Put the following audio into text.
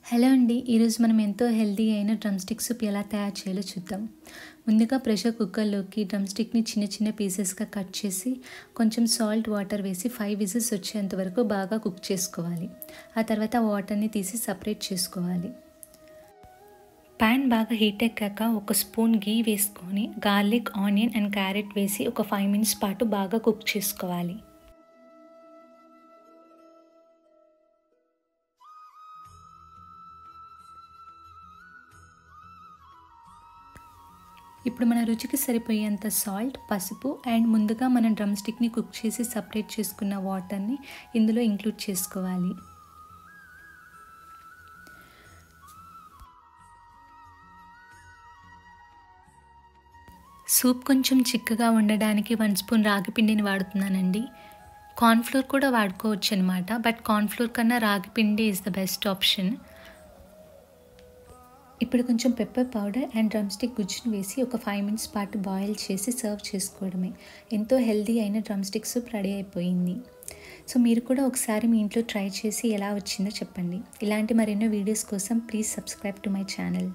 Hello అండి. ఈరోజు మనం ఎంతో హెల్తీ అయిన డ్రమ్ స్టిక్ సూప్ ఎలా తయారు చేయాలో చూద్దాం. ముందుగా ప్రెషర్ కుక్కర్లోకి డ్రమ్ స్టిక్ని చిన్న చిన్న పీసెస్గా కట్ చేసి కొంచెం సాల్ట్ వాటర్ వేసి 5 విజిల్స్ వచ్చేంత వరకు బాగా కుక్ చేసుకోవాలి. ఆ తర్వాత వాటర్ని తీసి సపరేట్ చేసుకోవాలి. ప్యాన్ బాగా హీట్ ఎక్కాక ఒక స్పూన్ గీ వేసుకొని గార్లిక్, ఆనియన్ అండ్ క్యారెట్ వేసి ఒక 5 మినిట్స్ పాటు బాగా కుక్ చేసుకోవాలి. ఇప్పుడు మన రుచికి సరిపోయేంత సాల్ట్, పసుపు అండ్ ముందుగా మనం డ్రమ్ స్టిక్ని కుక్ చేసి సపరేట్ చేసుకున్న వాటర్ని ఇందులో ఇంక్లూడ్ చేసుకోవాలి. సూప్ కొంచెం చిక్కగా ఉండడానికి 1 స్పూన్ రాగి పిండిని వాడుతున్నానండి. కార్న్‌ఫ్లోర్ కూడా వాడుకోవచ్చు అనమాట. బట్ కార్న్‌ఫ్లోర్ కన్నా రాగి పిండి ఈజ్ ద బెస్ట్ ఆప్షన్. ఇప్పుడు కొంచెం pepper powder and drum stick గుజ్జును వేసి ఒక 5 మినిట్స్ పాటు బాయిల్ చేసి సర్వ్ చేసుకోవడమే. ఎంతో హెల్తీ అయిన డ్రమ్ స్టిక్ సూప్ రెడీ అయిపోయింది. సో మీరు కూడా ఒకసారి మీ ఇంట్లో ట్రై చేసి ఎలా వచ్చిందో చెప్పండి. ఇలాంటి మరెన్నో వీడియోస్ కోసం please subscribe to my channel.